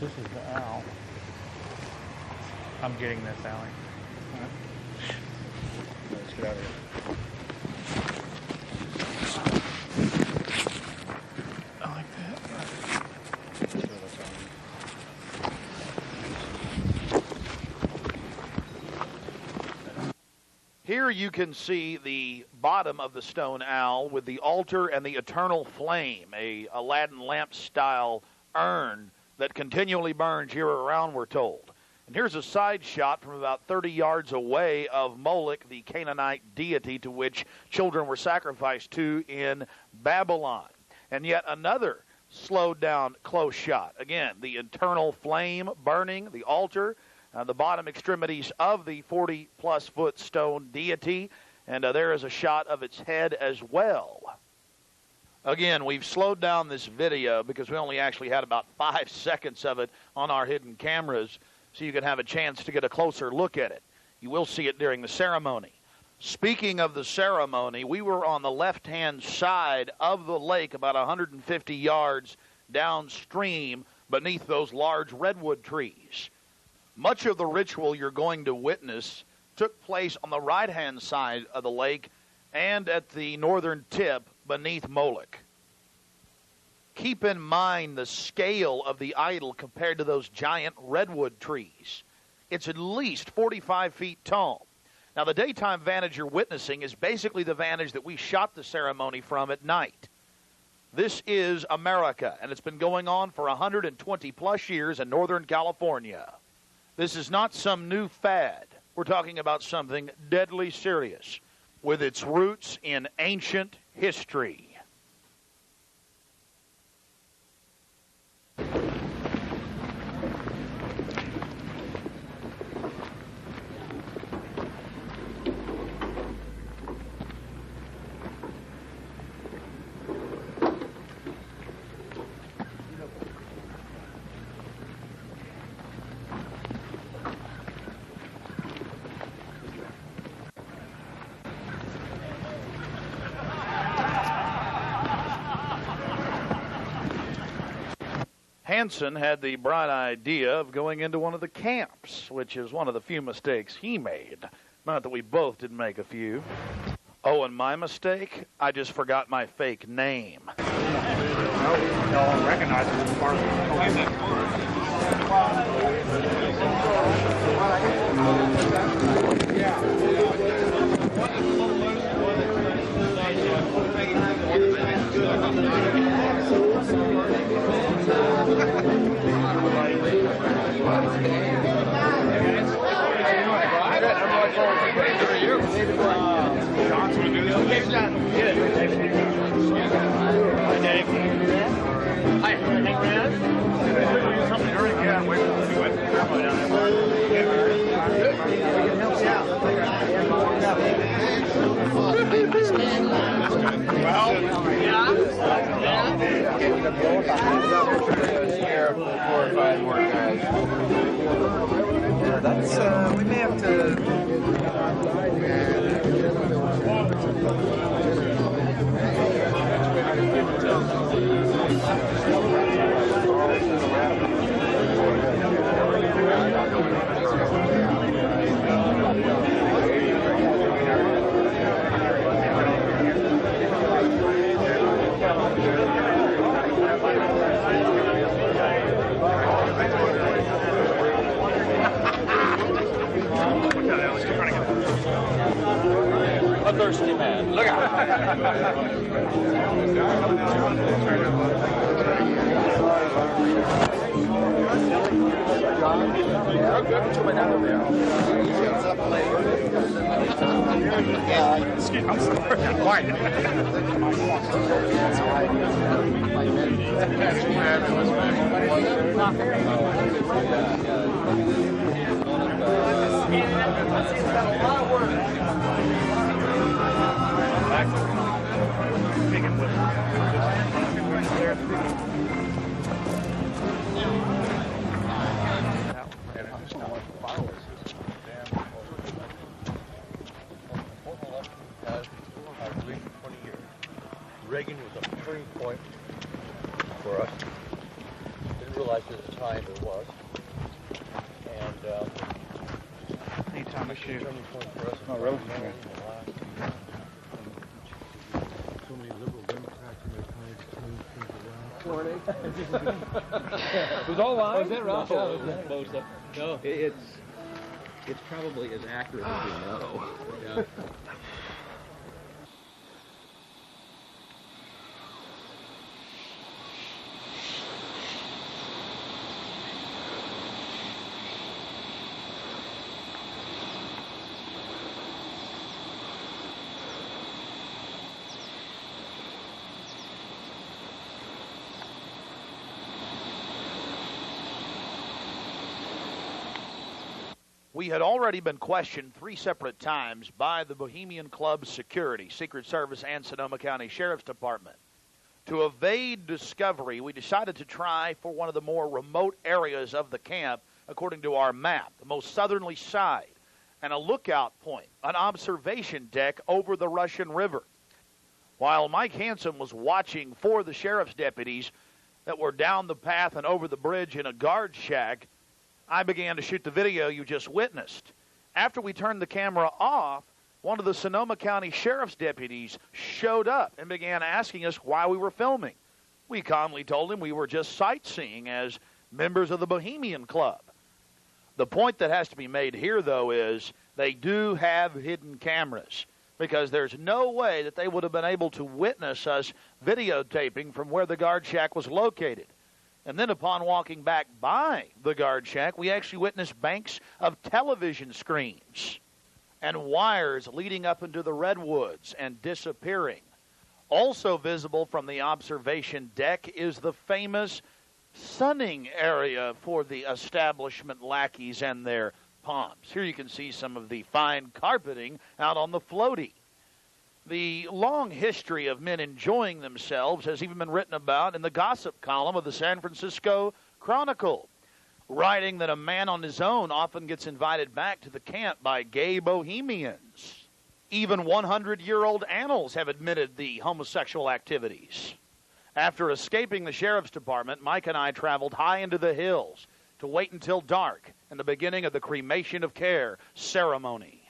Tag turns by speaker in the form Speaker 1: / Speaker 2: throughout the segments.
Speaker 1: This is the owl. I'm getting this, Allie.
Speaker 2: Let's get out of here.
Speaker 1: I like that.
Speaker 3: Here you can see the bottom of the stone owl with the altar and the eternal flame, a Aladdin lamp-style urn that continually burns year-round, we're told. And here's a side shot from about 30 yards away of Moloch, the Canaanite deity to which children were sacrificed to in Babylon. And yet another slowed down close shot. Again, the eternal flame burning, the altar, the bottom extremities of the 40-plus foot stone deity, and there is a shot of its head as well. Again, we've slowed down this video because we only actually had about 5 seconds of it on our hidden cameras, so you can have a chance to get a closer look at it. You will see it during the ceremony. Speaking of the ceremony, we were on the left-hand side of the lake, about 150 yards downstream beneath those large redwood trees. Much of the ritual you're going to witness took place on the right-hand side of the lake and at the northern tip beneath Moloch. Keep in mind the scale of the idol compared to those giant redwood trees. It's at least 45 feet tall. Now, the daytime vantage you're witnessing is basically the vantage that we shot the ceremony from at night. This is America, and it's been going on for 120-plus years in Northern California. This is not some new fad. We're talking about something deadly serious with its roots in ancient history. Hansen had the bright idea of going into one of the camps, which is one of the few mistakes he made. Not that we both didn't make a few. Oh, and my mistake? I just forgot my fake name.
Speaker 1: No one recognizes it as part of
Speaker 4: That's, we may have to...
Speaker 5: A thirsty man. Look out.
Speaker 1: Excuse me, I'm sorry. Quiet.
Speaker 5: Reagan was a turning point for us. Didn't realize at the time there was. And
Speaker 1: Anytime I shoot.
Speaker 5: turning point for us.
Speaker 1: Oh, really?
Speaker 2: So many liberal Democrats in their time to change things around.
Speaker 4: It was all live?
Speaker 5: Oh, is that right?
Speaker 4: No.
Speaker 6: It's probably as accurate as we know.
Speaker 4: Yeah.
Speaker 3: We had already been questioned 3 separate times by the Bohemian Club security, Secret Service, and Sonoma County Sheriff's Department. To evade discovery, we decided to try for one of the more remote areas of the camp, according to our map, the most southerly side, and a lookout point, an observation deck over the Russian River. While Mike Hansen was watching for the sheriff's deputies that were down the path and over the bridge in a guard shack, I began to shoot the video you just witnessed. After we turned the camera off, one of the Sonoma County Sheriff's deputies showed up and began asking us why we were filming. We calmly told him we were just sightseeing as members of the Bohemian Club. The point that has to be made here, though, is they do have hidden cameras, because there's no way that they would have been able to witness us videotaping from where the guard shack was located. And then upon walking back by the guard shack, we actually witnessed banks of television screens and wires leading up into the redwoods and disappearing. Also visible from the observation deck is the famous sunning area for the establishment lackeys and their pomps. Here you can see some of the fine carpeting out on the floaty. The long history of men enjoying themselves has even been written about in the gossip column of the San Francisco Chronicle, writing that a man on his own often gets invited back to the camp by gay bohemians. Even 100-year-old annals have admitted the homosexual activities. After escaping the sheriff's department, Mike and I traveled high into the hills to wait until dark and the beginning of the cremation of care ceremony.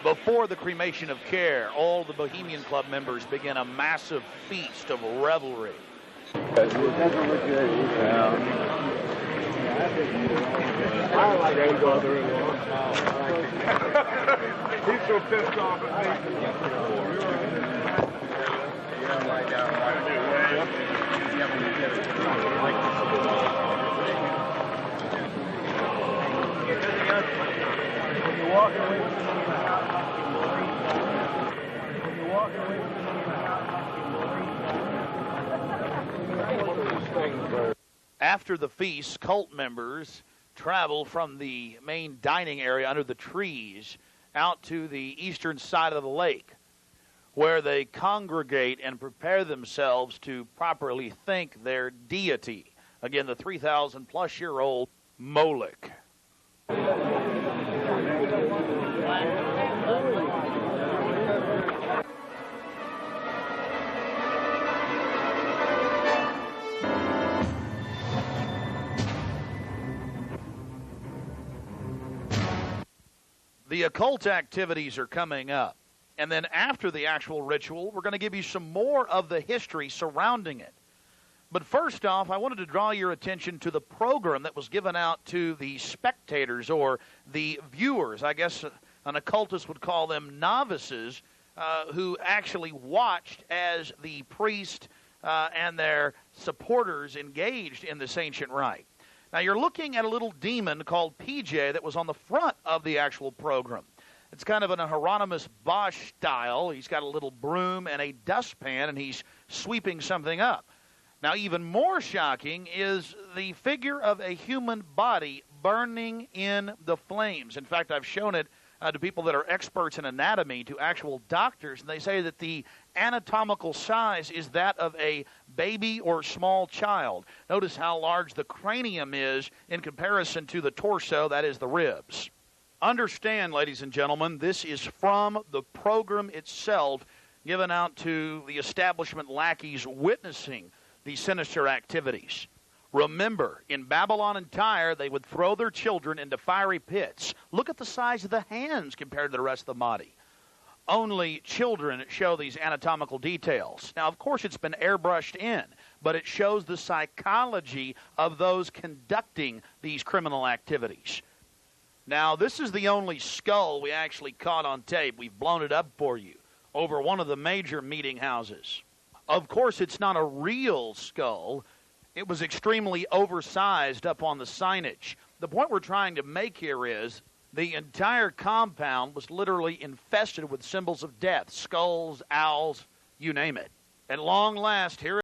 Speaker 3: Before the cremation of care, all the Bohemian Club members begin a massive feast of revelry.
Speaker 1: I like that brother. He's so pissed off at When you're walking away from After the feast, cult members travel from the main dining area under the trees out to the eastern side of the lake, where they congregate and prepare themselves to properly thank their deity. Again, the 3,000-plus-year-old Moloch. The occult activities are coming up. And then after the actual ritual, we're going to give you some more of the history surrounding it. But first off, I wanted to draw your attention to the program that was given out to the spectators or the viewers. I guess an occultist would call them novices, who actually watched as the priest and their supporters engaged in this ancient rite. Now, you're looking at a little demon called PJ that was on the front of the actual program. It's kind of in a Hieronymus Bosch style. He's got a little broom and a dustpan, and he's sweeping something up. Now, even more shocking is the figure of a human body burning in the flames. In fact, I've shown it to people that are experts in anatomy, to actual doctors, and they say that the anatomical size is that of a baby or small child. Notice how large the cranium is in comparison to the torso, that is the ribs. Understand, ladies and gentlemen, this is from the program itself given out to the establishment lackeys witnessing these sinister activities. Remember, in Babylon and Tyre, they would throw their children into fiery pits. Look at the size of the hands compared to the rest of the body. Only children show these anatomical details. Now, of course, it's been airbrushed in, but it shows the psychology of those conducting these criminal activities. Now, this is the only skull we actually caught on tape. We've blown it up for you over one of the major meeting houses. Of course, it's not a real skull. It was extremely oversized up on the signage. The point we're trying to make here is the entire compound was literally infested with symbols of death, skulls, owls, you name it. At long last, here